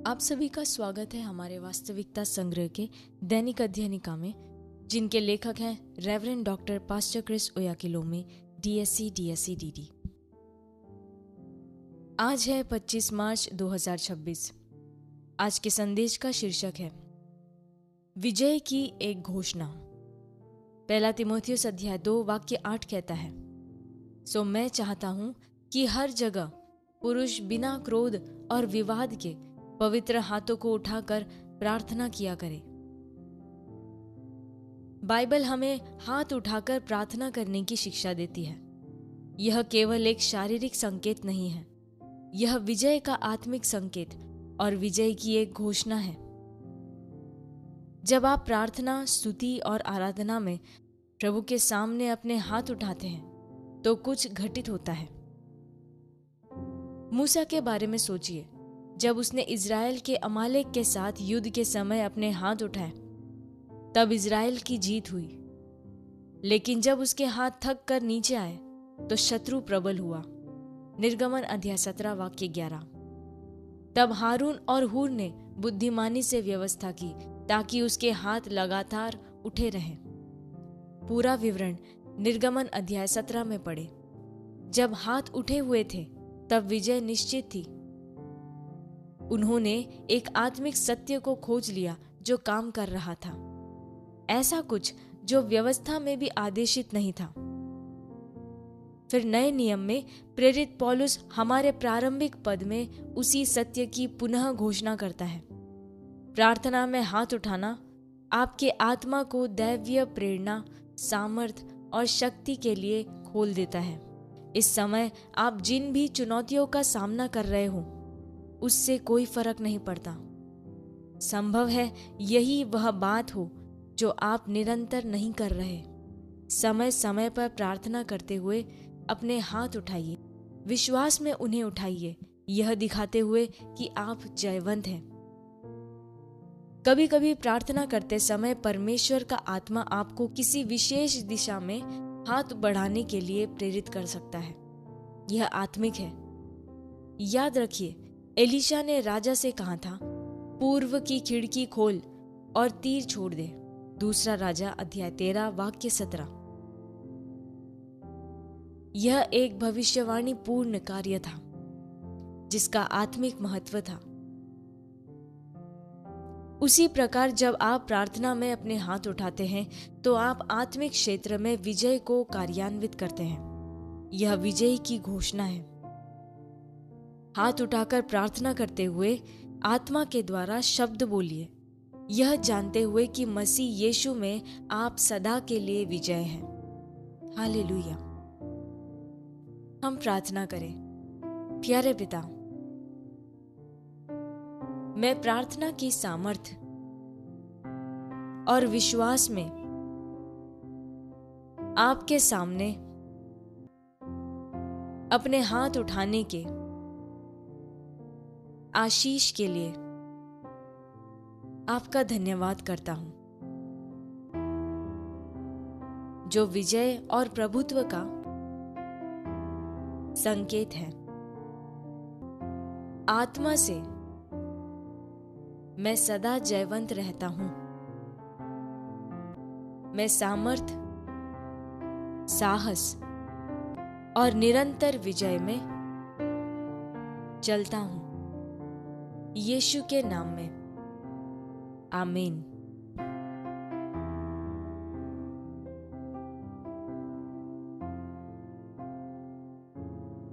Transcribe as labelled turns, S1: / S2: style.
S1: आप सभी का स्वागत है हमारे वास्तविकता संग्रह के दैनिक अध्ययनिका में, जिनके लेखक हैं reverend doctor pastor Chris Oyakhilome, DSc DSc DD। आज है 25 मार्च 2026। आज के संदेश का शीर्षक है विजय की एक घोषणा। पहला तीमुथियुस अध्याय 2 वाक्य 8 कहता है, सो मैं चाहता हूं कि हर जगह पुरुष बिना क्रोध और विवाद के पवित्र हाथों को उठाकर प्रार्थना किया करे। बाइबल हमें हाथ उठाकर प्रार्थना करने की शिक्षा देती है। यह केवल एक शारीरिक संकेत नहीं है, यह विजय का आत्मिक संकेत और विजय की एक घोषणा है। जब आप प्रार्थना, स्तुति और आराधना में प्रभु के सामने अपने हाथ उठाते हैं तो कुछ घटित होता है। मूसा के बारे में सोचिए। जब उसने इज़राइल के अमालेक के साथ युद्ध के समय अपने हाथ उठाए तब इज़राइल की जीत हुई, लेकिन जब उसके हाथ थक कर नीचे आए तो शत्रु प्रबल हुआ। निर्गमन अध्याय 17 वाक्य 11। तब हारून और हूर ने बुद्धिमानी से व्यवस्था की ताकि उसके हाथ लगातार उठे रहें। पूरा विवरण निर्गमन अध्याय 17 में पढ़े। जब हाथ उठे हुए थे तब विजय निश्चित थी। उन्होंने एक आत्मिक सत्य को खोज लिया जो काम कर रहा था, ऐसा कुछ जो व्यवस्था में भी आदेशित नहीं था। फिर नए नियम में प्रेरित पौलुस हमारे प्रारंभिक पद में उसी सत्य की पुनः घोषणा करता है। प्रार्थना में हाथ उठाना आपके आत्मा को दैवीय प्रेरणा, सामर्थ और शक्ति के लिए खोल देता है। इस समय आप जिन भी चुनौतियों का सामना कर रहे हो उससे कोई फर्क नहीं पड़ता। संभव है यही वह बात हो जो आप निरंतर नहीं कर रहे। समय समय पर प्रार्थना करते हुए अपने हाथ उठाइए, विश्वास में उन्हें उठाइए, यह दिखाते हुए कि आप जयवंत हैं। कभी कभी प्रार्थना करते समय परमेश्वर का आत्मा आपको किसी विशेष दिशा में हाथ बढ़ाने के लिए प्रेरित कर सकता है। यह आत्मिक है। याद रखिए, एलीशा ने राजा से कहा था, पूर्व की खिड़की खोल और तीर छोड़ दे। दूसरा राजा अध्याय 13 वाक्य 17। यह एक भविष्यवाणी पूर्ण कार्य था जिसका आत्मिक महत्व था। उसी प्रकार जब आप प्रार्थना में अपने हाथ उठाते हैं तो आप आत्मिक क्षेत्र में विजय को कार्यान्वित करते हैं। यह विजय की घोषणा है। हाथ उठाकर प्रार्थना करते हुए आत्मा के द्वारा शब्द बोलिए, यह जानते हुए कि मसीह यीशु में आप सदा के लिए विजय हैं। हालेलुया। हम प्रार्थना करें। प्यारे पिता, मैं प्रार्थना की सामर्थ्य और विश्वास में आपके सामने अपने हाथ उठाने के आशीष के लिए आपका धन्यवाद करता हूं, जो विजय और प्रभुत्व का संकेत है। आत्मा से मैं सदा जयवंत रहता हूं। मैं सामर्थ, साहस और निरंतर विजय में चलता हूं। यीशु के नाम में आमीन।